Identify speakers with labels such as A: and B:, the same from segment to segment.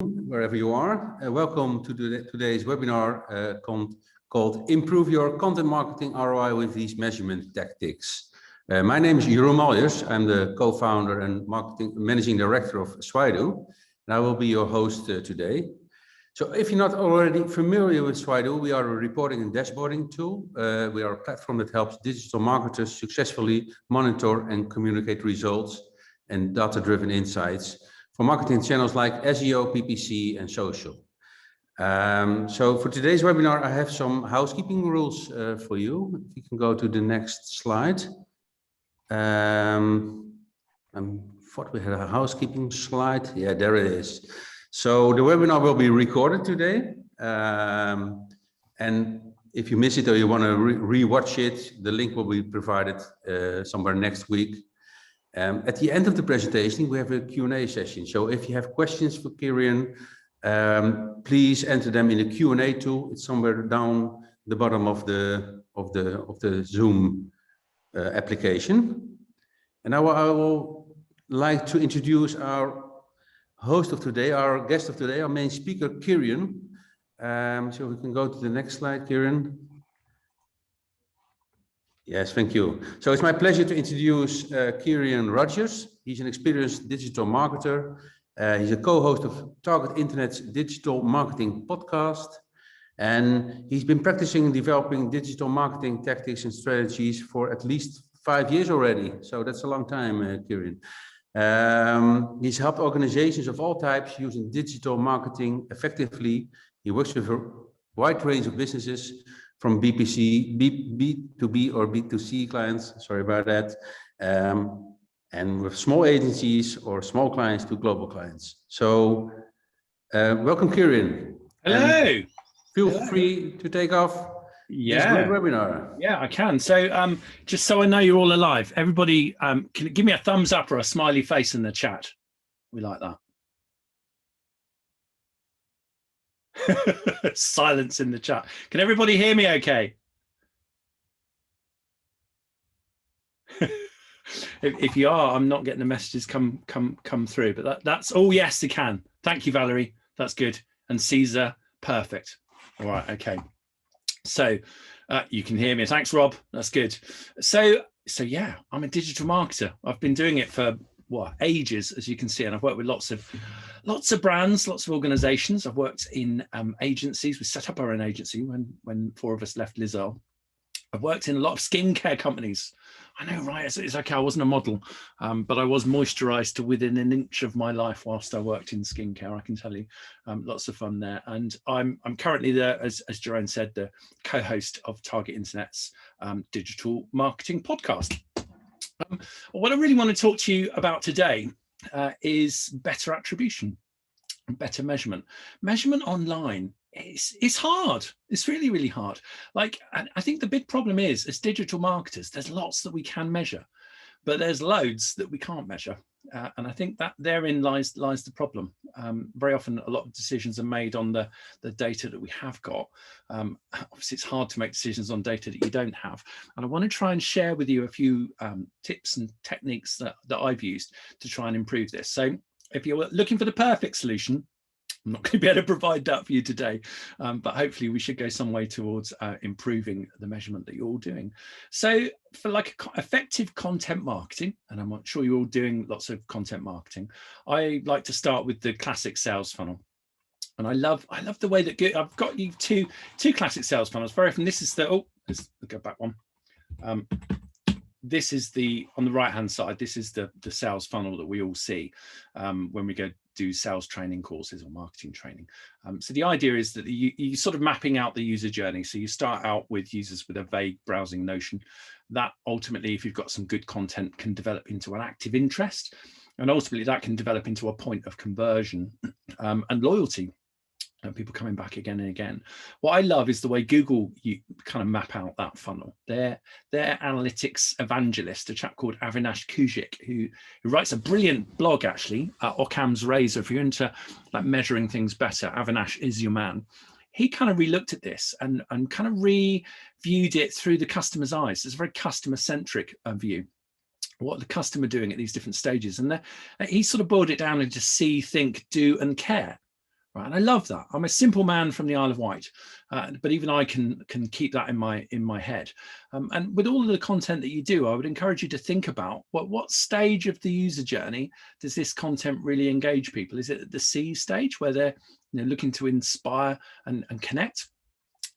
A: wherever you are. Welcome to today's webinar called Improve Your Content Marketing ROI with These Measurement Tactics. My name is Jeroen Maljers. I'm the co-founder and managing director of Swido, and I will be your host today. So if you're not already familiar with Swido, we are a reporting and dashboarding tool. We are a platform that helps digital marketers successfully monitor and communicate results and data-driven insights for marketing channels like SEO, PPC, and social. So for today's webinar, I have some housekeeping rules for you. If you can go to the next slide. I thought we had a housekeeping slide. Yeah, there it is. So the webinar will be recorded today. And if you miss it or you want to re-watch it, the link will be provided somewhere next week. At the end of the presentation, we have a Q&A session. So if you have questions for Kieran, please enter them in the Q&A tool. It's somewhere down the bottom of the Zoom application. And now I will like to introduce our host of today, our guest of today, our main speaker, Kieran. So we can go to the next slide, Kieran. Yes, thank you. So it's my pleasure to introduce Kieran Rogers. He's an experienced digital marketer. He's a co-host of Target Internet's digital marketing podcast. And he's been practicing and developing digital marketing tactics and strategies for at least 5 years already. So that's a long time, Kieran. He's helped organizations of all types using digital marketing effectively. He works with a wide range of businesses, from BPC, B2B or B2C clients, sorry about that, and with small agencies or small clients to global clients. So welcome, Kieran.
B: Hello.
A: Feel free to take off this great webinar.
B: Yeah, I can. So just so I know you're all alive, everybody can give me a thumbs up or a smiley face in the chat. We like that. Silence in the chat. Can everybody hear me okay? if you are, I'm not getting the messages come through, but that's oh yes, they can. Thank you, Valerie. That's good. And Caesar, perfect. All right, okay. So you can hear me. Thanks, Rob. That's good. So yeah, I'm a digital marketer. I've been doing it for ages, as you can see, and I've worked with lots of brands, lots of organizations. I've worked in agencies. We set up our own agency when 4 of us left Lizelle. I've worked in a lot of skincare companies. I know, right? It's okay. I wasn't a model, but I was moisturized to within an inch of my life whilst I worked in skincare. I can tell you, lots of fun there. And I'm currently there, as Jeroen said, the co-host of Target Internet's digital marketing podcast. What I really want to talk to you about today is better attribution and better measurement. Measurement online it's hard. It's really, really hard. Like, I think the big problem is, as digital marketers, there's lots that we can measure, but there's loads that we can't measure. And I think that therein lies the problem. Very often, a lot of decisions are made on the data that we have got. Obviously, it's hard to make decisions on data that you don't have. And I want to try and share with you a few tips and techniques that I've used to try and improve this. So if you're looking for the perfect solution, I'm not going to be able to provide that for you today, but hopefully we should go some way towards improving the measurement that you're all doing. So for like effective content marketing, and I'm sure you're all doing lots of content marketing, I like to start with the classic sales funnel. And I love the way that I've got you two classic sales funnels. Very often this is let's go back one. This is on the right hand side, this is the sales funnel that we all see when we go do sales training courses or marketing training. So the idea is that you sort of mapping out the user journey. So you start out with users with a vague browsing notion that ultimately, if you've got some good content, can develop into an active interest. And ultimately that can develop into a point of conversion and loyalty. And people coming back again and again. What I love is the way Google you kind of map out that funnel. Their analytics evangelist, a chap called Avinash Kujik, who writes a brilliant blog actually, Occam's Razor. If you're into like measuring things better, Avinash is your man. He kind of re-looked at this and kind of re-viewed it through the customer's eyes. It's a very customer-centric view. What the customer doing at these different stages, and he sort of boiled it down into see, think, do, and care. Right, and I love that. I'm a simple man from the Isle of Wight, but even I can keep that in my head. And with all of the content that you do, I would encourage you to think about what stage of the user journey does this content really engage people? Is it at the C stage where they're looking to inspire and connect?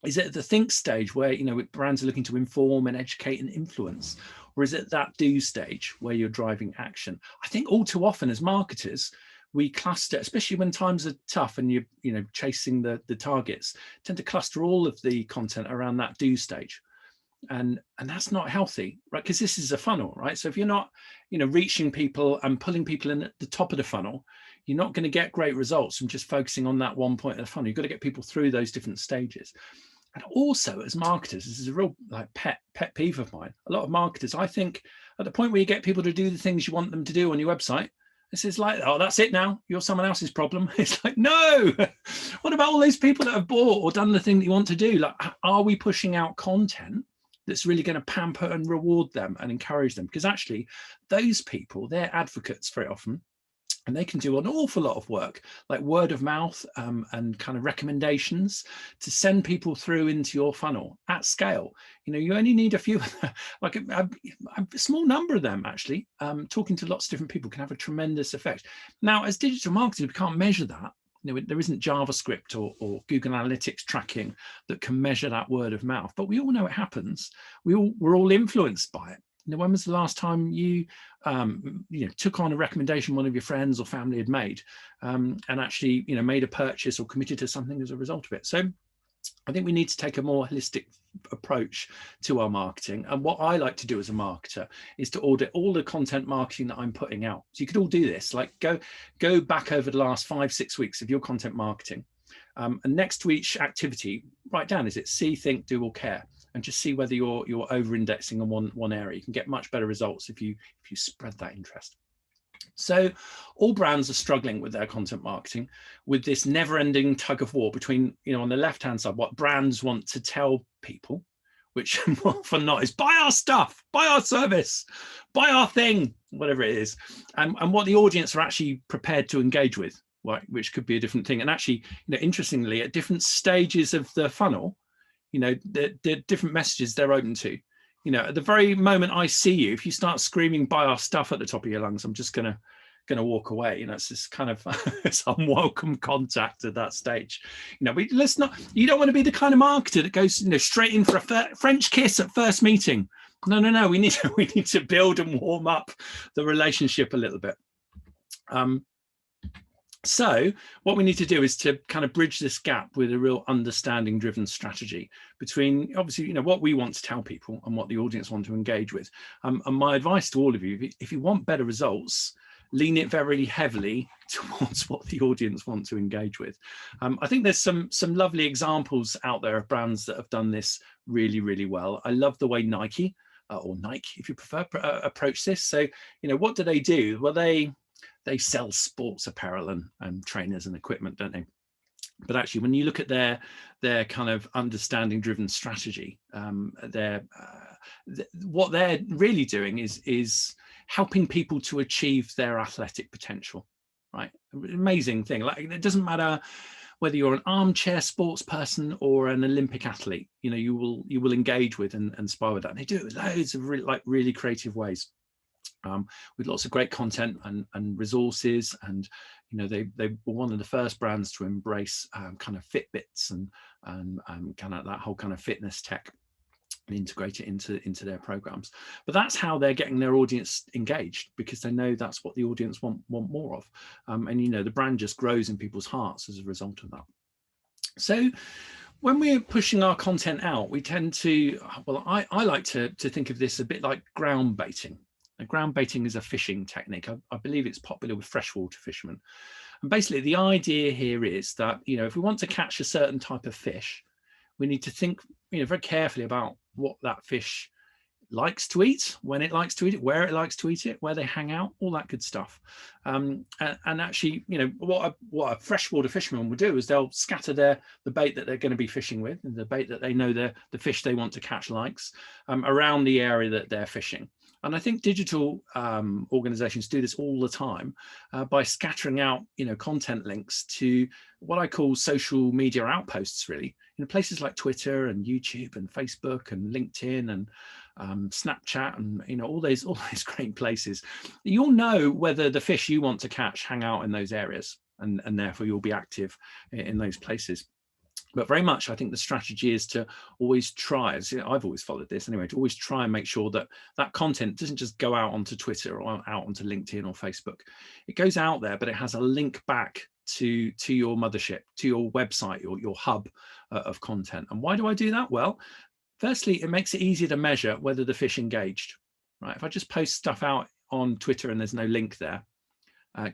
B: Is it at the think stage where brands are looking to inform and educate and influence? Or is it that do stage where you're driving action? I think all too often as marketers, we cluster, especially when times are tough and you're chasing the targets, tend to cluster all of the content around that do stage, and that's not healthy, right? Because this is a funnel, right? So if you're not reaching people and pulling people in at the top of the funnel, you're not going to get great results from just focusing on that one point of the funnel. You've got to get people through those different stages. And also, as marketers, this is a real pet peeve of mine. A lot of marketers, I think, at the point where you get people to do the things you want them to do on your website, this is like, oh, that's it now. You're someone else's problem. It's like, no. What about all those people that have bought or done the thing that you want to do? Like, are we pushing out content that's really going to pamper and reward them and encourage them? Because actually, those people, they're advocates very often. And they can do an awful lot of work, like word of mouth and kind of recommendations to send people through into your funnel at scale. You only need a few, like a small number of them actually. Talking to lots of different people can have a tremendous effect. Now, as digital marketers, we can't measure that. There isn't JavaScript or Google Analytics tracking that can measure that word of mouth, but we all know it happens. We're all influenced by it. When was the last time you took on a recommendation one of your friends or family had made and actually made a purchase or committed to something as a result of it? So I think we need to take a more holistic approach to our marketing. And what I like to do as a marketer is to audit all the content marketing that I'm putting out. So you could all do this, like go back over the last 5-6 weeks of your content marketing. And next to each activity, write down, is it see, think, do, or care? And just see whether you're over-indexing on one area. You can get much better results if you spread that interest. So all brands are struggling with their content marketing, with this never-ending tug of war between, on the left-hand side, what brands want to tell people, which more often not is buy our stuff, buy our service, buy our thing, whatever it is, and what the audience are actually prepared to engage with, right, which could be a different thing. And actually, interestingly, at different stages of the funnel, the different messages they're open to. At the very moment I see you, if you start screaming buy our stuff at the top of your lungs, I'm just gonna walk away. It's this kind of it's unwelcome contact at that stage. Let's not. You don't want to be the kind of marketer that goes straight in for a French kiss at first meeting. No. We need to build and warm up the relationship a little bit. So what we need to do is to kind of bridge this gap with a real understanding driven strategy between obviously, what we want to tell people and what the audience want to engage with. And my advice to all of you, if you want better results, lean it very heavily towards what the audience want to engage with. I think there's some lovely examples out there of brands that have done this really, really well. I love the way Nike, or Nike, if you prefer, approach this. So, what do? Well, they sell sports apparel and trainers and equipment, don't they? But actually, when you look at their kind of understanding driven strategy, what they're really doing is helping people to achieve their athletic potential, right? Amazing thing. Like, it doesn't matter whether you're an armchair sports person or an Olympic athlete, you will engage with and inspire with that. And they do it with loads of really creative ways. With lots of great content and resources, and they were one of the first brands to embrace kind of Fitbits and kind of that whole kind of fitness tech and integrate it into their programs. But that's how they're getting their audience engaged, because they know that's what the audience want more of, and the brand just grows in people's hearts as a result of that. So when we're pushing our content out, we tend to, well, I like to think of this a bit like ground baiting. Ground baiting is a fishing technique. I believe it's popular with freshwater fishermen. And basically the idea here is that, if we want to catch a certain type of fish, we need to think, very carefully about what that fish likes to eat, when it likes to eat it, where it likes to eat it, where they hang out, all that good stuff. And actually, what a freshwater fisherman will do is they'll scatter the bait that they're going to be fishing with, and the bait that they know the fish they want to catch likes, around the area that they're fishing. And I think digital organizations do this all the time by scattering out, content links to what I call social media outposts, really, places like Twitter and YouTube and Facebook and LinkedIn and Snapchat and all those great places. You'll know whether the fish you want to catch hang out in those areas, and therefore you'll be active in those places. But very much, I think the strategy is to always try, I've always followed this anyway, to always try and make sure that that content doesn't just go out onto Twitter or out onto LinkedIn or Facebook. It goes out there, but it has a link back to your mothership, to your website, or your hub of content. And why do I do that? Well, firstly, it makes it easier to measure whether the fish engaged, right? If I just post stuff out on Twitter and there's no link there,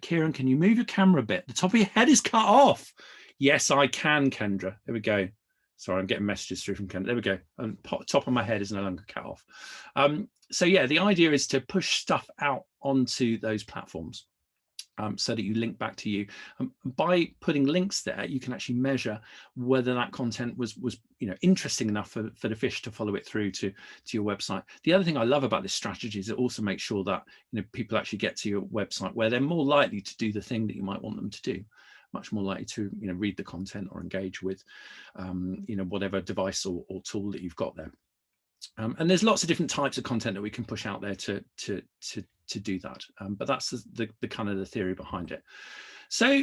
B: Kieran, can you move your camera a bit? The top of your head is cut off. Yes, I can, Kendra. There we go. Sorry, I'm getting messages through from Kendra. There we go. And top of my head is no longer cut off. So yeah, the idea is to push stuff out onto those platforms so that you link back to you. By putting links there, you can actually measure whether that content was interesting enough for the fish to follow it through to your website. The other thing I love about this strategy is it also makes sure that people actually get to your website where they're more likely to do the thing that you might want them to do. Much more likely to read the content or engage with whatever device or tool that you've got there. And there's lots of different types of content that we can push out there to do that. But that's the kind of the theory behind it. So,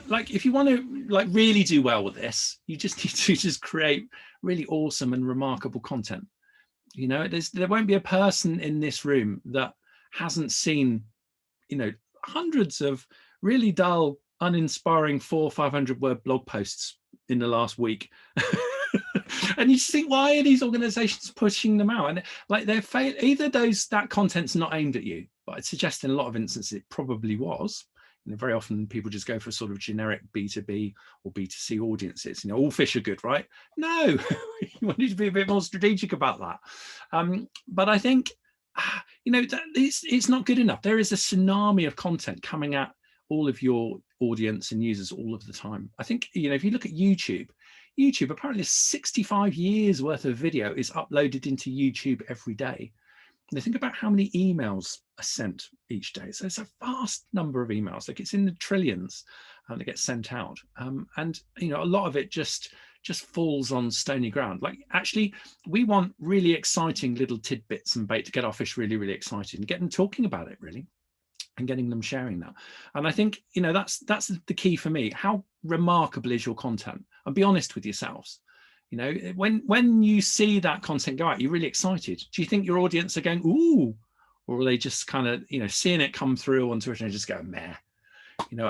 B: if you want to really do well with this, you just need to just create really awesome and remarkable content. There won't be a person in this room that hasn't seen hundreds of really dull, uninspiring 400 or 500 word blog posts in the last week. And you just think, why are these organizations pushing them out? And they're either that content's not aimed at you, but I'd suggest in a lot of instances it probably was. Very often people just go for sort of generic B2B or B2C audiences. All fish are good, right? No, you want to be a bit more strategic about that. But I think it's not good enough. There is a tsunami of content coming at all of your audience and users all of the time. I think, if you look at YouTube apparently 65 years worth of video is uploaded into YouTube every day. And think about how many emails are sent each day. So it's a vast number of emails, it's in the trillions that get sent out. And a lot of it just falls on stony ground. Actually, we want really exciting little tidbits and bait to get our fish really, really excited and get them talking about it, really, and getting them sharing that. And I think, that's the key for me. How remarkable is your content? And be honest with yourselves. When you see that content go out, you're really excited. Do you think your audience are going, ooh, or are they just kind of, seeing it come through on Twitter and just go, meh?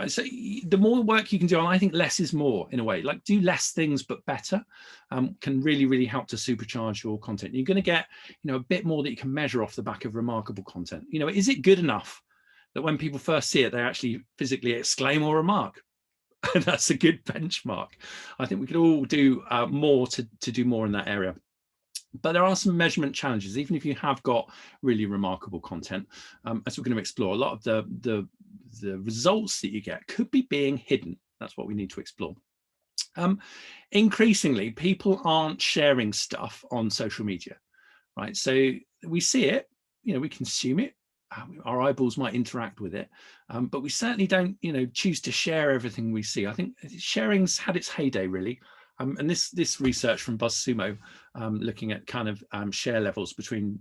B: So the more work you can do, and I think less is more in a way, do less things but better, can really, really help to supercharge your content. You're going to get, a bit more that you can measure off the back of remarkable content. Is it good enough that when people first see it, they actually physically exclaim or remark? That's a good benchmark. I think we could all do more to do more in that area. But there are some measurement challenges, even if you have got really remarkable content, as we're going to explore. A lot of the results that you get could be being hidden. That's what we need to explore. Increasingly, people aren't sharing stuff on social media, right? So we see it, we consume it. Our eyeballs might interact with it, but we certainly don't, choose to share everything we see. I think sharing's had its heyday, really. And this research from BuzzSumo, looking at kind of share levels between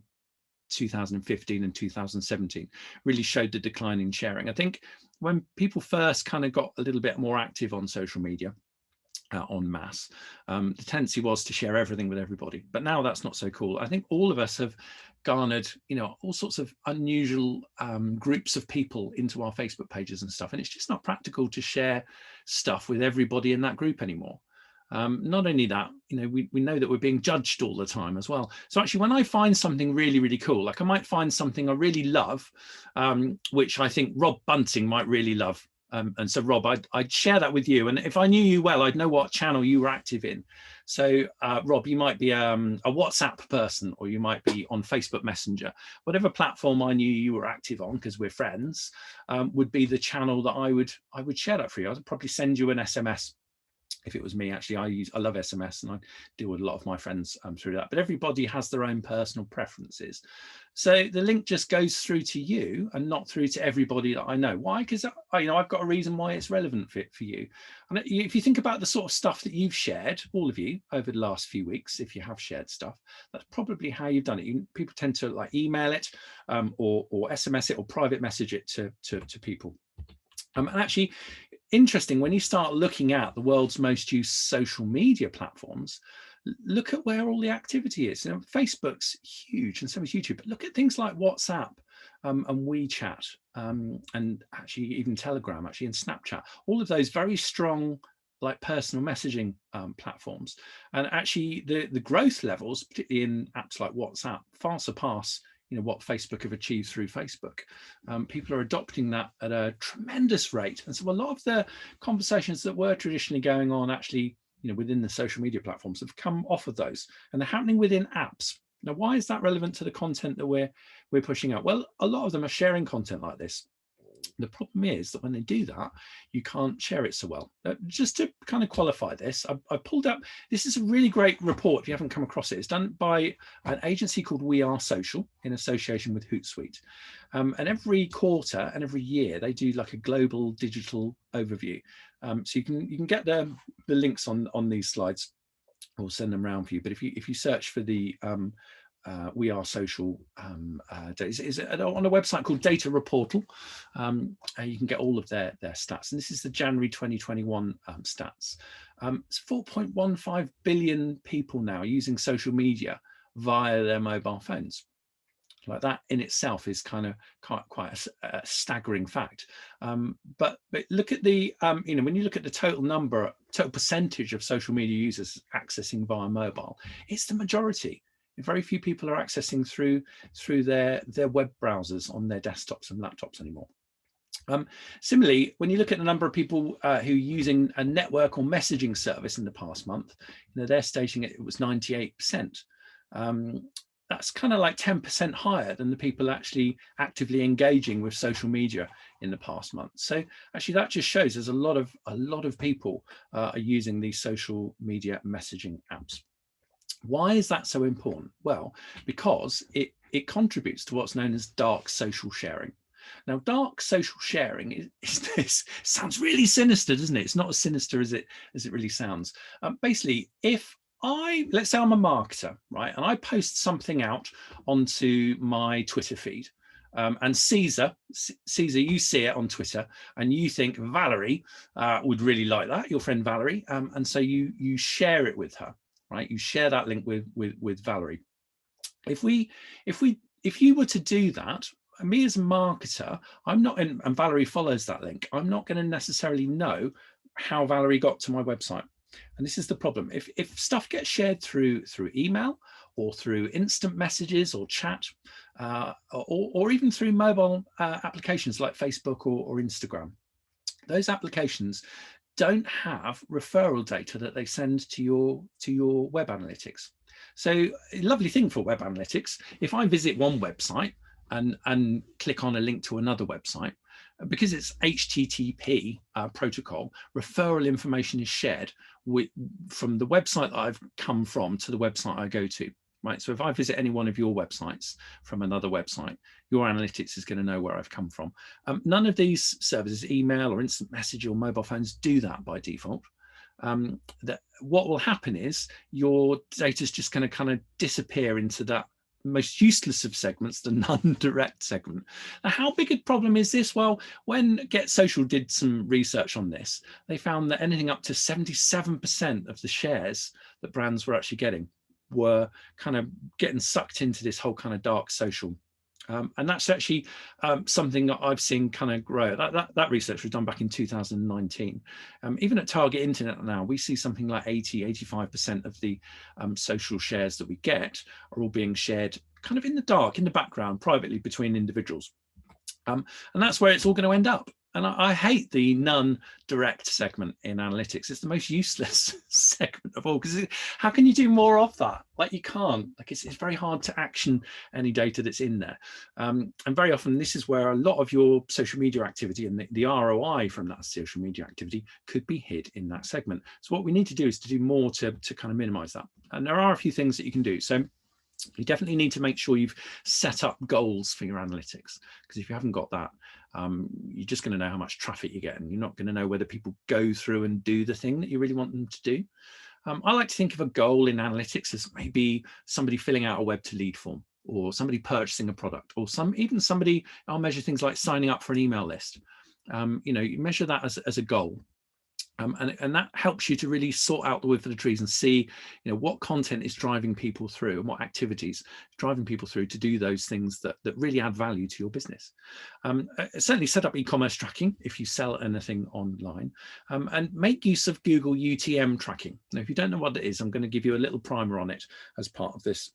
B: 2015 and 2017, really showed the decline in sharing. I think when people first kind of got a little bit more active on social media, en masse, the tendency was to share everything with everybody, but now that's not so cool. I think all of us have garnered all sorts of unusual groups of people into our Facebook pages and stuff, and it's just not practical to share stuff with everybody in that group anymore. Not only that, we know that we're being judged all the time as well. So actually, when I find something really, really cool, I might find something I really love, which I think Rob Bunting might really love. And so, Rob, I'd share that with you. And if I knew you well, I'd know what channel you were active in. So, Rob, you might be a WhatsApp person, or you might be on Facebook Messenger. Whatever platform I knew you were active on, because we're friends, would be the channel that I would share that for you. I'd probably send you an SMS If it was me, actually, I love SMS, and I deal with a lot of my friends through that. But everybody has their own personal preferences. So the link just goes through to you and not through to everybody that I know. Why? Because I've got a reason why it's relevant for you. And if you think about the sort of stuff that you've shared, all of you, over the last few weeks, if you have shared stuff, that's probably how you've done it. People tend to like email it or SMS it or private message it to people. And actually, interesting, when you start looking at the world's most used social media platforms, look at where all the activity is. Facebook's huge, and so is YouTube. But look at things like WhatsApp and WeChat, and actually even Telegram, actually, and Snapchat. All of those very strong, like personal messaging platforms. And actually, the growth levels, particularly in apps like WhatsApp, far surpass what Facebook have achieved through Facebook. People are adopting that at a tremendous rate. And so a lot of the conversations that were traditionally going on actually, within the social media platforms have come off of those, and they're happening within apps. Now, why is that relevant to the content that we're pushing out? Well, a lot of them are sharing content like this. The problem is that when they do that, you can't share it so well. Just to kind of qualify this, I pulled up, this is a really great report if you haven't come across it. It's done by an agency called We Are Social in association with Hootsuite. And every quarter and every year, they do like a global digital overview. So you can get the links on these slides. We'll send them around for you. But if you search for the We Are Social is on a website called Data Reportal. You can get all of their stats, and this is the January 2021 stats. It's 4.15 billion people now using social media via their mobile phones. Like that in itself is kind of quite a staggering fact. But look at the when you look at the total percentage of social media users accessing via mobile, it's the majority. Very few people are accessing through their web browsers on their desktops and laptops anymore. Similarly, when you look at the number of people who are using a network or messaging service in the past month, they're stating it was 98%. That's kind of like 10% higher than the people actually actively engaging with social media in the past month. So actually, that just shows there's a lot of people are using these social media messaging apps. Why is that so important? Well, because it contributes to what's known as dark social sharing. Now, dark social sharing is this sounds really sinister, doesn't it? It's not as sinister as it really sounds. Basically, let's say I'm a marketer, right, and I post something out onto my Twitter feed, and Caesar, you see it on Twitter, and you think Valerie would really like that, your friend Valerie, and so you share it with her. Right, you share that link with Valerie. If you were to do that, me as a marketer, I'm not in, and Valerie follows that link, I'm not going to necessarily know how Valerie got to my website. And this is the problem. If stuff gets shared through email or through instant messages or chat, or even through mobile applications like Facebook or Instagram, those applications don't have referral data that they send to your web analytics. So a lovely thing for web analytics, if I visit one website and click on a link to another website, because it's HTTP protocol, referral information is shared from the website that I've come from to the website I go to. Right, so if I visit any one of your websites from another website, your analytics is going to know where I've come from. None of these services, email or instant message or mobile phones, do that by default. What will happen is your data is just going to kind of disappear into that most useless of segments, the non-direct segment. Now, how big a problem is this? Well, when Get Social did some research on this, they found that anything up to 77% of the shares that brands were actually getting were kind of getting sucked into this whole kind of dark social. And that's actually something that I've seen kind of grow. That research was done back in 2019. Even at Target Internet now, we see something like 85% of the social shares that we get are all being shared kind of in the dark, in the background, privately between individuals. And that's where it's all going to end up. And I hate the none direct segment in analytics. It's the most useless segment of all, because how can you do more of that? Like, you can't. Like, it's very hard to action any data that's in there. And very often this is where a lot of your social media activity and the ROI from that social media activity could be hid in that segment. So what we need to do is to do more to kind of minimize that. And there are a few things that you can do. So you definitely need to make sure you've set up goals for your analytics, because if you haven't got that, you're just going to know how much traffic you get, and you're not going to know whether people go through and do the thing that you really want them to do. I like to think of a goal in analytics as maybe somebody filling out a web to lead form, or somebody purchasing a product, or even somebody, I'll measure things like signing up for an email list. You measure that as a goal. And that helps you to really sort out the wood for the trees and see, what content is driving people through, and what activities driving people through to do those things that really add value to your business. Certainly set up e-commerce tracking if you sell anything online, and make use of Google UTM tracking. Now, if you don't know what it is, I'm going to give you a little primer on it as part of this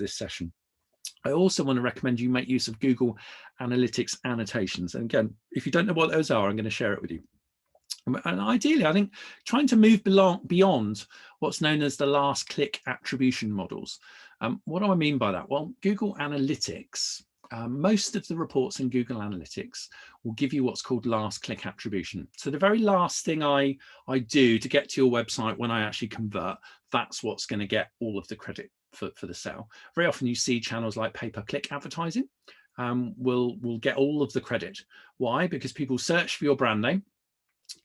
B: session. I also want to recommend you make use of Google Analytics annotations. And again, if you don't know what those are, I'm going to share it with you. And ideally, I think trying to move beyond what's known as the last click attribution models. What do I mean by that? Well, Google Analytics, most of the reports in Google Analytics will give you what's called last click attribution. So the very last thing I do to get to your website when I actually convert, that's what's going to get all of the credit for the sale. Very often you see channels like pay-per-click advertising will get all of the credit. Why? Because people search for your brand name,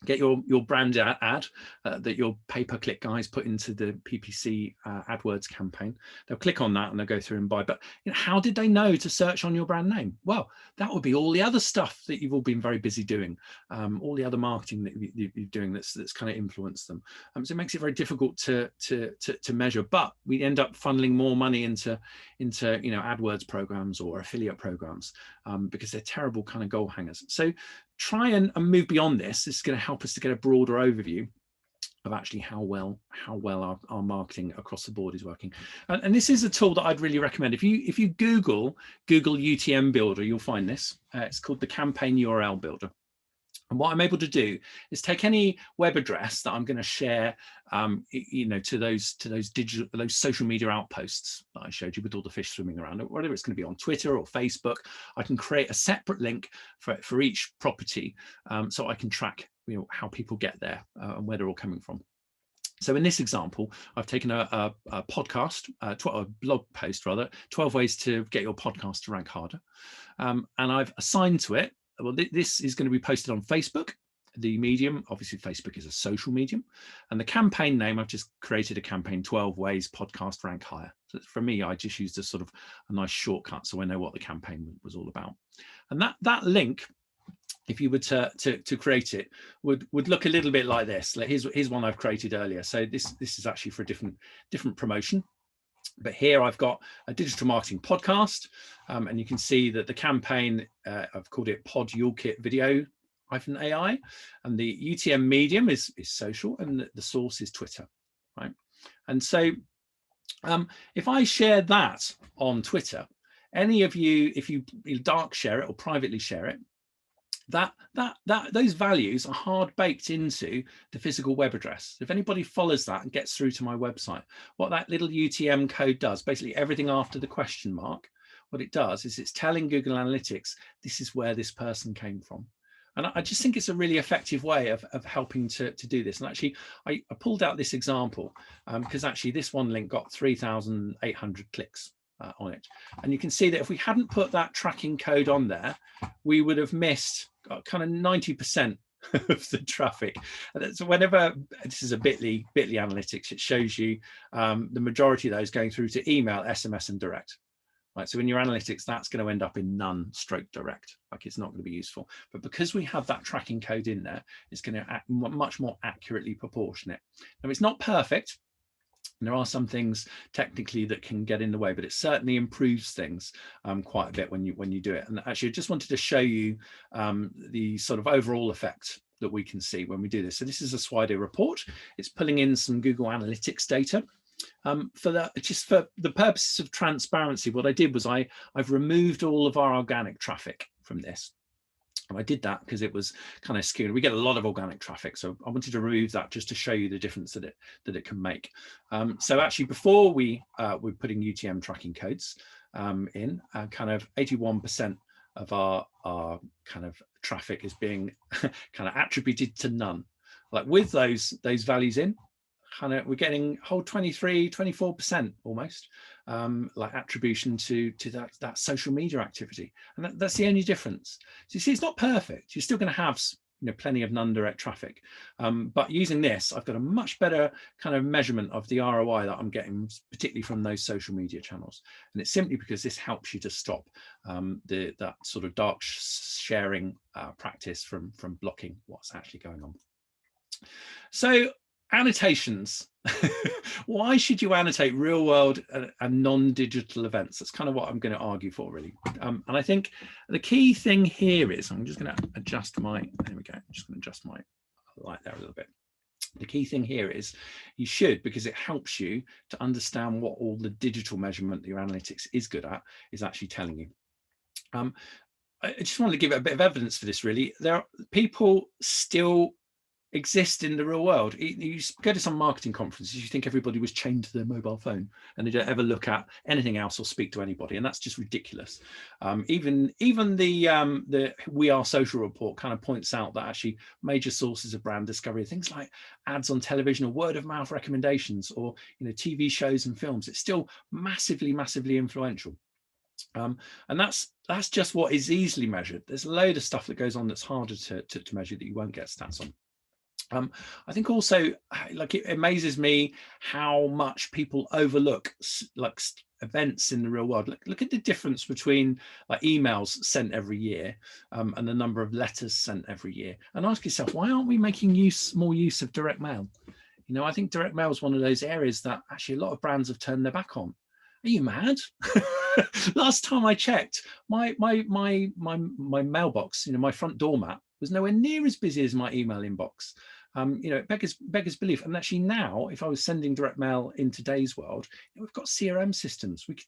B: get your brand ad that your pay-per-click guys put into the PPC AdWords campaign. They'll click on that and they'll go through and buy. But how did they know to search on your brand name? Well, that would be all the other stuff that you've all been very busy doing, all the other marketing that you're doing that's kind of influenced them. So it makes it very difficult to measure. But we end up funneling more money into AdWords programs or affiliate programs because they're terrible kind of goal hangers. So try and move beyond this. This is going to help us to get a broader overview of actually how well our marketing across the board is working. And this is a tool that I'd really recommend. If you Google UTM Builder, you'll find this. It's called the Campaign URL Builder. And what I'm able to do is take any web address that I'm going to share, to those social media outposts that I showed you with all the fish swimming around it, whether it's going to be on Twitter or Facebook. I can create a separate link for each property, so I can track how people get there and where they're all coming from. So in this example, I've taken a podcast, a blog post rather, 12 ways to get your podcast to rank harder, and I've assigned to it. Well, this is going to be posted on Facebook, the medium. Obviously, Facebook is a social medium. And the campaign name, I've just created a campaign, 12 ways podcast rank higher. So for me, I just used a sort of a nice shortcut so I know what the campaign was all about. And that link, if you were to create it, would look a little bit like this. Like here's one I've created earlier. So this is actually for a different promotion. But here I've got a digital marketing podcast, and you can see that the campaign, I've called it Pod YourKit Video -AI, and the UTM medium is social, and the source is Twitter, right? And so if I share that on Twitter, any of you, if you dark share it or privately share it, those values are hard baked into the physical web address. If anybody follows that and gets through to my website, what that little UTM code does, basically everything after the question mark, what it does is it's telling Google Analytics, this is where this person came from. And I just think it's a really effective way of helping to do this. And actually, I pulled out this example because actually this one link got 3,800 clicks on it. And you can see that if we hadn't put that tracking code on there, we would have missed kind of 90% of the traffic. So whenever this is a Bitly analytics, it shows you the majority of those going through to email, SMS, and direct. Right, so in your analytics, that's going to end up in none / direct. Like, it's not going to be useful. But because we have that tracking code in there, it's going to act much more accurately proportionate. Now, it's not perfect. And there are some things technically that can get in the way, but it certainly improves things quite a bit when you do it. And actually, I just wanted to show you the sort of overall effect that we can see when we do this. So this is a Swido report. It's pulling in some Google Analytics data. For the purposes of transparency, what I did was I've removed all of our organic traffic from this. And I did that because it was kind of skewed. We get a lot of organic traffic, so I wanted to remove that just to show you the difference that it can make. So actually, before we're putting UTM tracking codes in, kind of 81% of our kind of traffic is being kind of attributed to none. Like with those values in, kind of we're getting whole 24% almost like attribution to that social media activity, and that's the only difference. So you see, it's not perfect. You're still going to have plenty of non-direct traffic, but using this, I've got a much better kind of measurement of the ROI that I'm getting, particularly from those social media channels. And it's simply because this helps you to stop that sort of dark sharing practice from blocking what's actually going on. So annotations. Why should you annotate real world and non-digital events? That's kind of what I'm going to argue for, really. And I think the key thing here is, I'm just going to adjust my, there we go, I'm just going to adjust my light there a little bit. The key thing here is you should, because it helps you to understand what all the digital measurement that your analytics is good at is actually telling you. I just wanted to give it a bit of evidence for this, really. There are people still exist in the real world. You go to some marketing conferences, you think everybody was chained to their mobile phone and they don't ever look at anything else or speak to anybody, and that's just ridiculous. Even the We Are Social report kind of points out that actually major sources of brand discovery, things like ads on television or word of mouth recommendations, or TV shows and films, it's still massively influential. And that's just what is easily measured. There's a load of stuff that goes on that's harder to measure, that you won't get stats on. I think also, like, it amazes me how much people overlook like events in the real world. Look at the difference between like emails sent every year and the number of letters sent every year, and ask yourself, why aren't we making more use of direct mail? I think direct mail is one of those areas that actually a lot of brands have turned their back on. Are you mad? Last time I checked, my mailbox, my front doormat, was nowhere near as busy as my email inbox. It beggars belief. And actually now, if I was sending direct mail in today's world, we've got CRM systems. You could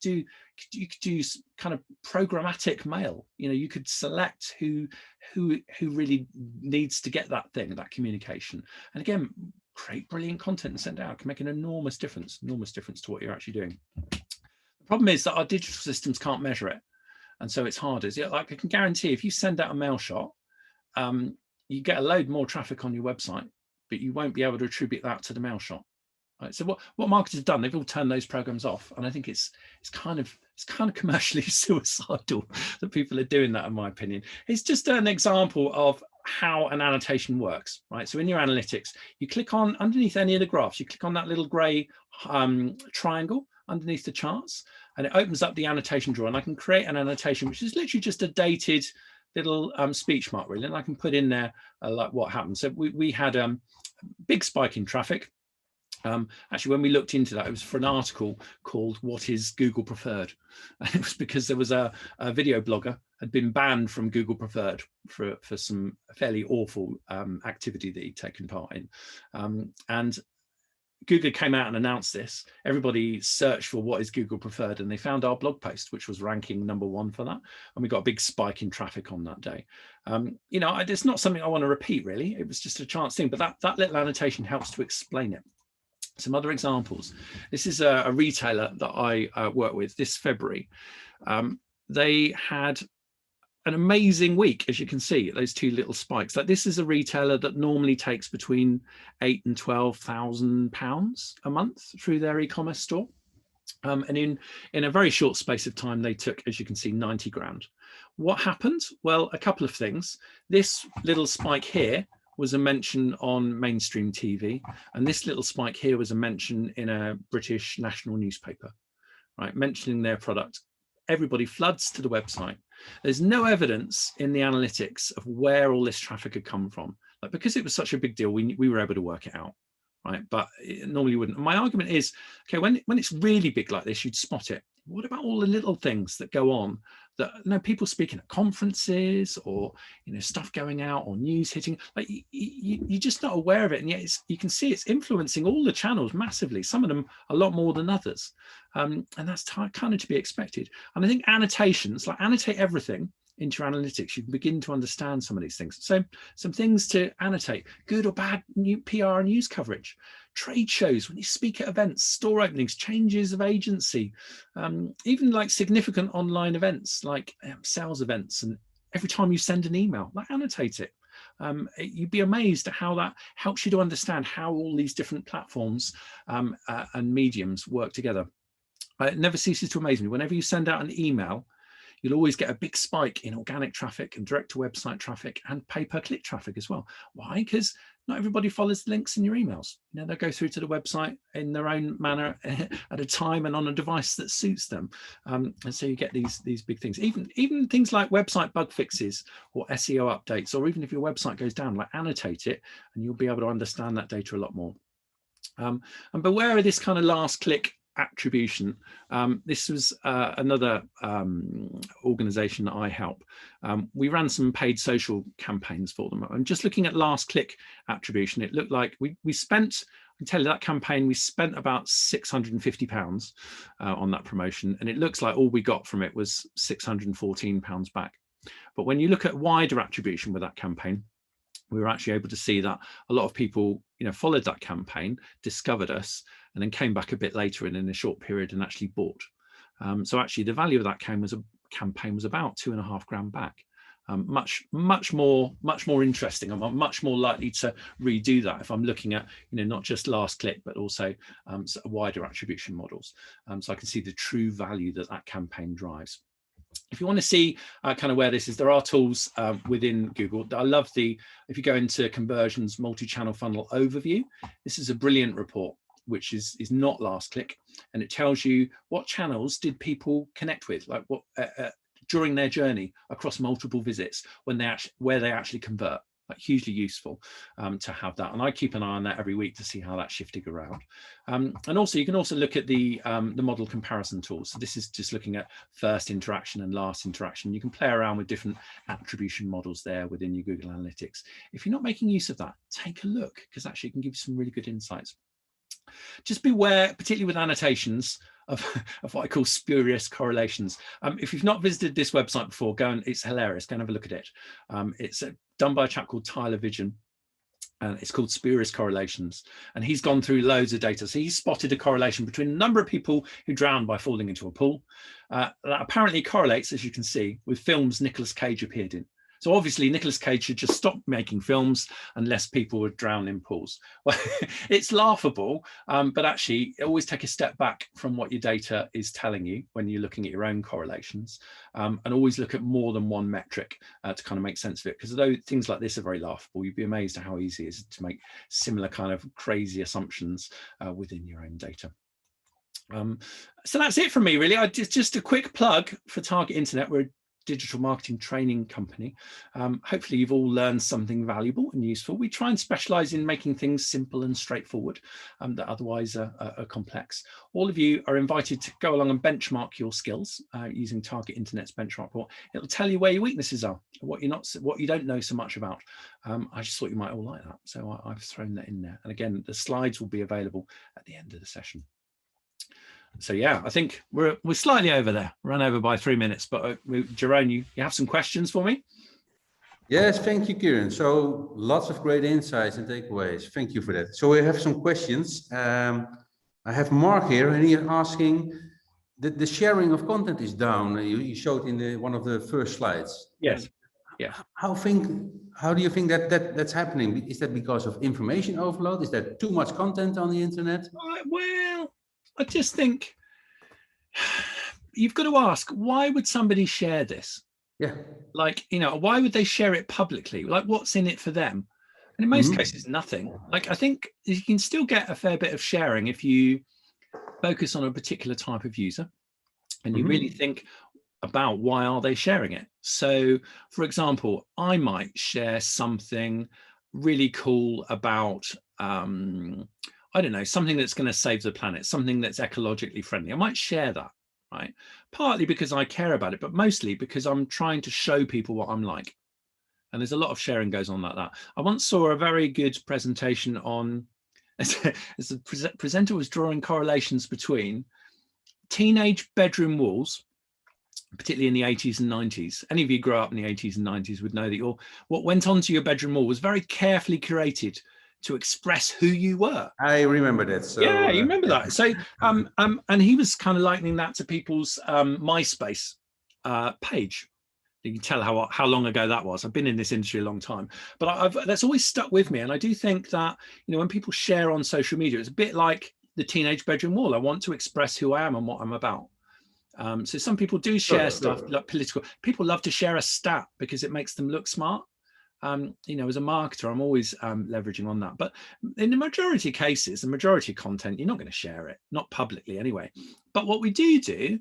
B: do kind of programmatic mail. You could select who really needs to get that communication. And again, create brilliant content and send it out. It can make an enormous difference to what you're actually doing. The problem is that our digital systems can't measure it. And so it's harder. Like, I can guarantee if you send out a mail shot, you get a load more traffic on your website, but you won't be able to attribute that to the mail shot. Right? So what marketers have done, they've all turned those programs off, and I think it's kind of commercially suicidal that people are doing that, in my opinion. It's just an example of how an annotation works, right? So in your analytics, you click on underneath any of the graphs, you click on that little grey triangle underneath the charts, and it opens up the annotation drawer, and I can create an annotation which is literally just a dated little speech mark, really, and I can put in there like what happened. So we had a big spike in traffic. Actually, when we looked into that, it was for an article called "What is Google Preferred?" And it was because there was a video blogger had been banned from Google Preferred for some fairly awful activity that he'd taken part in, and Google came out and announced this. Everybody searched for what is Google Preferred, and they found our blog post, which was ranking #1 for that. And we got a big spike in traffic on that day. It's not something I want to repeat, really. It was just a chance thing, but that little annotation helps to explain it. Some other examples. This is a retailer that I work with this February. They had an amazing week, as you can see, those two little spikes. Like, this is a retailer that normally takes between £8,000 and £12,000 a month through their e-commerce store. And in a very short space of time, they took, as you can see, 90 grand. What happened? Well, a couple of things. This little spike here was a mention on mainstream TV, and this little spike here was a mention in a British national newspaper, right, mentioning their product. Everybody floods to the website. There's no evidence in the analytics of where all this traffic had come from. Like, because it was such a big deal, we were able to work it out, right? But it normally wouldn't. My argument is, okay, when it's really big like this, you'd spot it. What about all the little things that go on that, people speaking at conferences, or stuff going out, or news hitting? Like, you're just not aware of it, and yet you can see it's influencing all the channels massively. Some of them a lot more than others, and that's kind of to be expected. And I think annotations, like, annotate everything, into your analytics, you can begin to understand some of these things. So some things to annotate: good or bad new PR and news coverage, trade shows, when you speak at events, store openings, changes of agency, even like significant online events like sales events, and every time you send an email, like annotate it. You'd be amazed at how that helps you to understand how all these different platforms and mediums work together. It never ceases to amaze me. Whenever you send out an email, you'll always get a big spike in organic traffic and direct to website traffic and pay-per-click traffic as well. Why? Because not everybody follows the links in your emails. You know, they'll go through to the website in their own manner at a time and on a device that suits them. And so you get these big things. Even things like website bug fixes or SEO updates, or even if your website goes down, like annotate it, and you'll be able to understand that data a lot more. And beware of this kind of last click attribution. This was another organization that I help. We ran some paid social campaigns for them. I'm just looking at last click attribution. It looked like we spent, I can tell you that campaign, we spent about £650 on that promotion, and it looks like all we got from it was £614 back. But when you look at wider attribution with that campaign, we were actually able to see that a lot of people, you know, followed that campaign, discovered us, and then came back a bit later and in a short period and actually bought. So actually the value of that campaign was about £2.5 grand back. Much more interesting. I'm much more likely to redo that if I'm looking at, you know, not just last click, but also wider attribution models. So I can see the true value that that campaign drives. If you want to see kind of where this is, there are tools within Google. I love if you go into conversions multi-channel funnel overview, this is a brilliant report, which is not last click, and it tells you what channels did people connect with, like what during their journey across multiple visits, where they actually convert. Like hugely useful to have that, and I keep an eye on that every week to see how that's shifting around. And also you can also look at the model comparison tools. So this is just looking at first interaction and last interaction. You can play around with different attribution models there within your Google Analytics. If you're not making use of that, take a look, because actually it can give you some really good insights. Just beware, particularly with annotations, of what I call spurious correlations. If you've not visited this website before, it's hilarious. Go and have a look at it. It's done by a chap called Tyler Vidgen, and it's called Spurious Correlations. And he's gone through loads of data. So he's spotted a correlation between the number of people who drowned by falling into a pool. That apparently correlates, as you can see, with films Nicolas Cage appeared in. So obviously Nicolas Cage should just stop making films unless people would drown in pools. Well, it's laughable, but actually always take a step back from what your data is telling you when you're looking at your own correlations, and always look at more than one metric to kind of make sense of it. Because although things like this are very laughable, you'd be amazed at how easy it is to make similar kind of crazy assumptions within your own data. So that's it from me, really. Just a quick plug for Target Internet. We're digital marketing training company. Hopefully you've all learned something valuable and useful. We try and specialize in making things simple and straightforward that otherwise are complex. All of you are invited to go along and benchmark your skills using Target Internet's benchmark report. It'll tell you where your weaknesses are, what you don't know so much about. I just thought you might all like that, so I've thrown that in there. And again, the slides will be available at the end of the session. So yeah, I think we're slightly over there, run over by 3 minutes, but Jerome, you have some questions for me?
A: Yes, thank you, Kieran. So lots of great insights and takeaways. Thank you for that. So we have some questions. I have Mark here, and he's asking that the sharing of content is down. You showed in one of the first slides.
B: Yes. Yeah.
A: How do you think that's happening? Is that because of information overload? Is there too much content on the internet?
B: Well, I just think you've got to ask, why would somebody share this?
A: Yeah.
B: Like, you know, why would they share it publicly? Like, what's in it for them? And in most cases, nothing. Like, I think you can still get a fair bit of sharing if you focus on a particular type of user and you really think about why are they sharing it. So, for example, I might share something really cool about I don't know, something that's going to save the planet, something that's ecologically friendly. I might share that, right? Partly because I care about it, but mostly because I'm trying to show people what I'm like. And there's a lot of sharing goes on like that. I once saw a very good presentation on, as the presenter was drawing correlations between teenage bedroom walls particularly in the 80s and 90s. Any of you grew up in the 80s and 90s would know that what went onto your bedroom wall was very carefully curated to express who you were.
A: I remember that. So,
B: yeah, you remember that. So, and he was kind of likening that to people's MySpace page. You can tell how long ago that was. I've been in this industry a long time, but that's always stuck with me. And I do think that, you know, when people share on social media, it's a bit like the teenage bedroom wall. I want to express who I am and what I'm about. So some people do share stuff like political. People love to share a stat because it makes them look smart. You know, as a marketer, I'm always leveraging on that. But in the majority of cases, the majority of content, you're not going to share it, not publicly anyway. But what we do,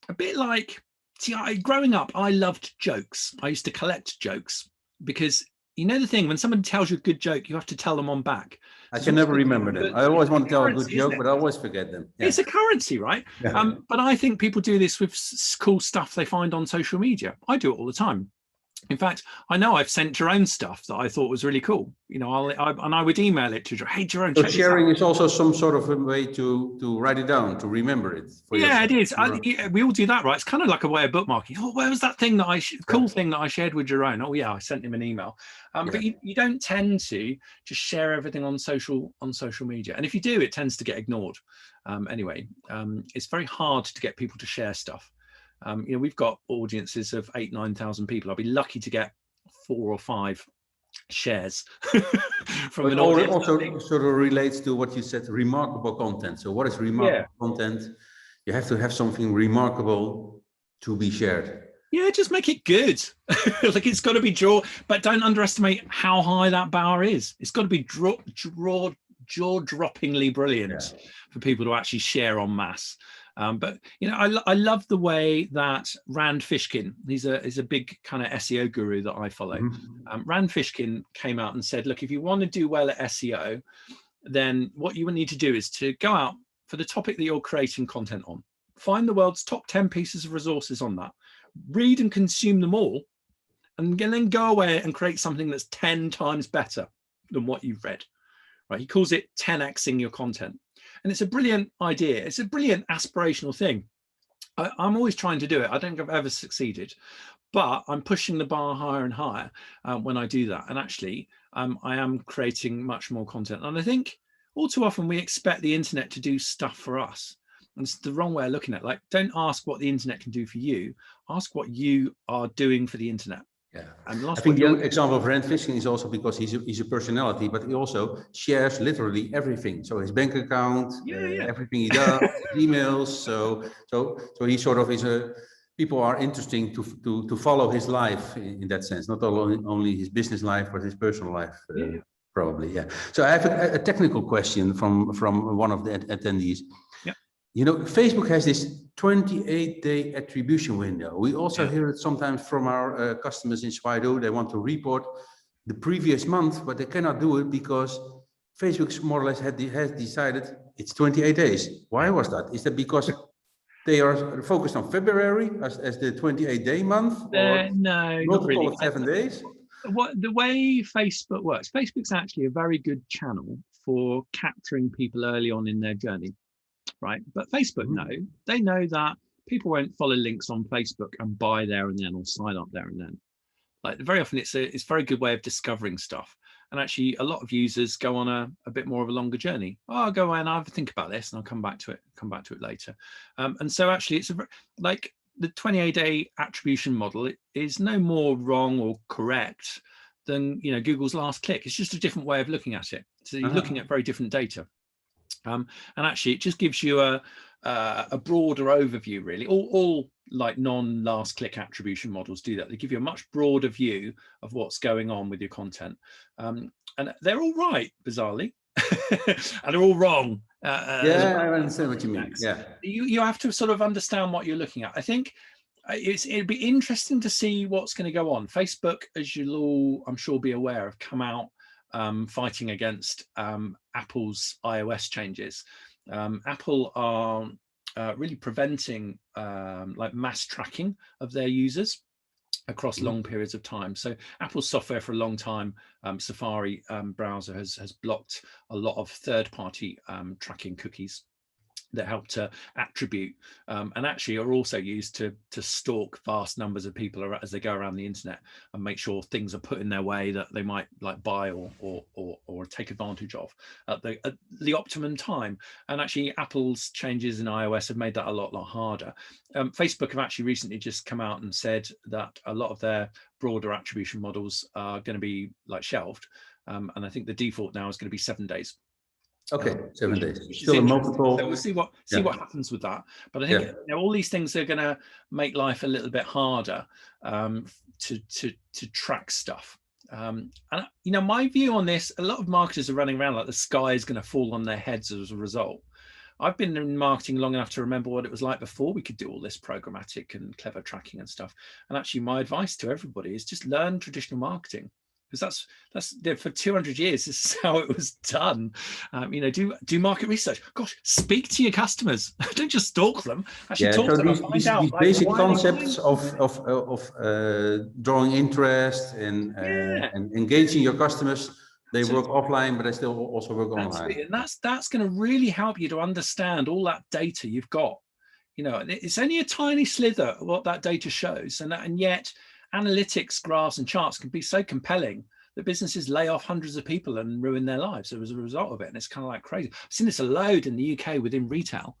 B: a bit like, see, growing up, I loved jokes. I used to collect jokes because, you know, the thing, when somebody tells you a good joke, you have to tell them on back.
A: I can never remember them. I always want to tell a good joke, but I always forget them. Yeah.
B: It's a currency, right?
A: Yeah.
B: But I think people do this with cool stuff they find on social media. I do it all the time. In fact, I know I've sent Jerome stuff that I thought was really cool. You know, I would email it to Jerome. Hey, Jerome.
A: So sharing is also some sort of a way to write it down, to remember it.
B: Yeah, yourself. It is. We all do that, right? It's kind of like a way of bookmarking. Oh, where was that thing that cool thing that I shared with Jerome? Oh, yeah, I sent him an email. But you don't tend to just share everything on social media, and if you do, it tends to get ignored. Anyway, it's very hard to get people to share stuff. You know, we've got audiences of 8,000-9,000 people. I'll be lucky to get 4 or 5 shares from an audience.
A: Also sort of relates to what you said, remarkable content. So what is remarkable content? You have to have something remarkable to be shared.
B: Yeah, just make it good. Like, it's got to be but don't underestimate how high that bar is. It's got to be jaw-droppingly brilliant for people to actually share en masse. But, you know, I love the way that Rand Fishkin, he's a big kind of SEO guru that I follow. Rand Fishkin came out and said, look, if you want to do well at SEO, then what you would need to do is to go out for the topic that you're creating content on, find the world's top 10 pieces of resources on that, read and consume them all, and then go away and create something that's 10 times better than what you've read. Right? He calls it 10xing your content. And it's a brilliant idea. It's a brilliant aspirational thing. I'm always trying to do it. I don't think I've ever succeeded, but I'm pushing the bar higher and higher when I do that. And actually, I am creating much more content. And I think all too often we expect the internet to do stuff for us. And it's the wrong way of looking at it. Like, don't ask what the internet can do for you. Ask what you are doing for the internet.
A: Yeah,
B: and
A: I think the example of Rand Fishkin is also because he's a personality, but he also shares literally everything. So his bank account, everything he does, his emails. So he sort of is people are interesting to follow his life in that sense, not only his business life, but his personal life. Probably, yeah. So I have a technical question from one of the attendees.
B: Yeah.
A: You know, Facebook has this 28-day attribution window. We also hear it sometimes from our customers in Slido. They want to report the previous month, but they cannot do it because Facebook more or less has decided it's 28 days. Why was that? Is that because they are focused on February as the 28-day month? Or
B: no, not really.
A: 7 days?
B: The way Facebook works, Facebook's actually a very good channel for capturing people early on in their journey. Right, but Facebook they know that people won't follow links on Facebook and buy there and then or sign up there and then. Like, very often it's a very good way of discovering stuff. And actually, a lot of users go on a bit more of a longer journey. Oh, I'll go away and I'll have a think about this, and I'll come back to it later. And so actually, it's like the 28-day attribution model is no more wrong or correct than, you know, Google's last click. It's just a different way of looking at it. So you're looking at very different data. And actually, it just gives you a broader overview, really. All like non-last click attribution models do that. They give you a much broader view of what's going on with your content. And they're all right, bizarrely, and they're all wrong.
A: I understand what you mean. Yeah,
B: you have to sort of understand what you're looking at. I think it'd be interesting to see what's going to go on. Facebook, as you'll all, I'm sure, be aware, have come out fighting against Apple's iOS changes. Apple are really preventing like mass tracking of their users across long periods of time. So Apple's software for a long time, Safari browser has blocked a lot of third-party tracking cookies. that help to attribute and actually are also used to stalk vast numbers of people as they go around the internet and make sure things are put in their way that they might like buy or take advantage of at the optimum time. And actually Apple's changes in iOS have made that a lot harder. Facebook have actually recently just come out and said that a lot of their broader attribution models are going to be like shelved, and I think the default now is going to be 7 days.
A: Okay, 7 days.
B: Still
A: a multiple.
B: So we'll see what happens with that. But I think you know, all these things are going to make life a little bit harder to track stuff. And you know, my view on this, a lot of marketers are running around like the sky is going to fall on their heads as a result. I've been in marketing long enough to remember what it was like before we could do all this programmatic and clever tracking and stuff. And actually, my advice to everybody is just learn traditional marketing. Because that's for 200 years, this is how it was done. You know, do market research. Gosh, speak to your customers. Don't just stalk them. Actually, talk to them.
A: These basic concepts of drawing interest and engaging your customers, they work offline, but they still also work online.
B: And that's going to really help you to understand all that data you've got. You know, it's only a tiny slither of what that data shows, and yet analytics, graphs, and charts can be so compelling that businesses lay off hundreds of people and ruin their lives as a result of it. And it's kind of like crazy. I've seen this a load in the UK within retail.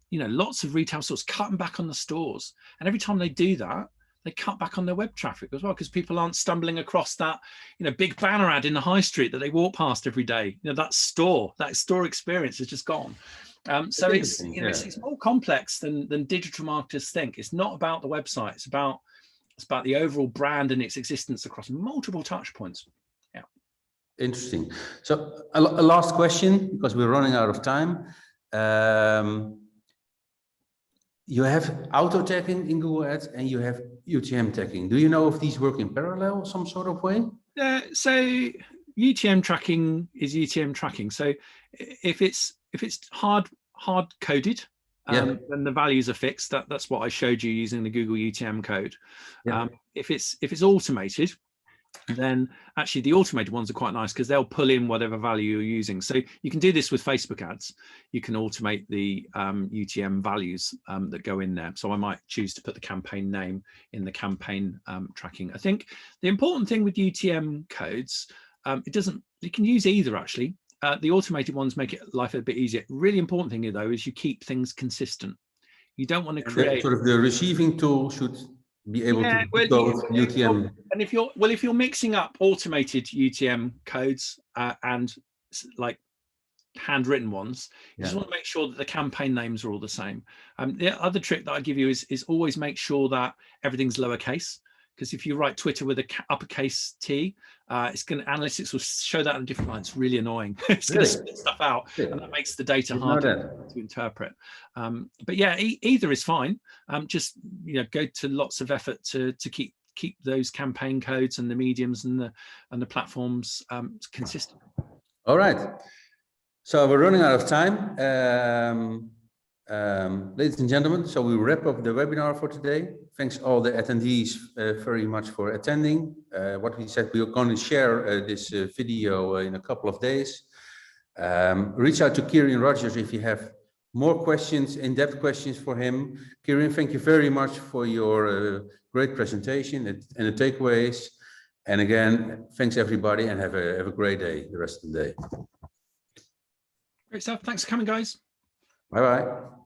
B: You know, lots of retail stores cutting back on the stores. And every time they do that, they cut back on their web traffic as well, because people aren't stumbling across that, you know, big banner ad in the high street that they walk past every day. You know, that store experience is just gone. So it's, you know, it's more complex than digital marketers think. It's not about the website. It's about the overall brand and its existence across multiple touch points. Yeah.
A: Interesting. So a last question, because we're running out of time. You have auto tagging in Google Ads and you have UTM tagging. Do you know if these work in parallel some sort of way?
B: So UTM tracking is UTM tracking. So if it's hard coded, then the values are fixed. That's what I showed you using the Google UTM code. If it's automated, then actually the automated ones are quite nice because they'll pull in whatever value you're using. So you can do this with Facebook ads. You can automate the UTM values that go in there. So I might choose to put the campaign name in the campaign tracking. I think the important thing with UTM codes, you can use either actually. The automated ones make life a bit easier. Really important thing though is you keep things consistent. You don't want to create
A: sort of the receiving tool should be able to go UTM.
B: And if you're mixing up automated UTM codes and like handwritten ones, you just want to make sure that the campaign names are all the same. The other trick that I give you is always make sure that everything's lowercase. Because if you write Twitter with a uppercase T, analytics will show that in different lines. It's really annoying. It's going to spit stuff out, and that makes the data harder to interpret. But yeah, either is fine. Just go to lots of effort to keep those campaign codes and the mediums and the platforms consistent.
A: All right. So we're running out of time. Ladies and gentlemen, so we wrap up the webinar for today. Thanks all the attendees very much for attending. What we said, we are going to share this video in a couple of days. Reach out to Kieran Rogers if you have more questions, in-depth questions for him. Kieran, thank you very much for your great presentation and the takeaways. And again, thanks everybody, and have a great day the rest of the day.
B: Great stuff. Thanks for coming, guys.
A: Bye-bye.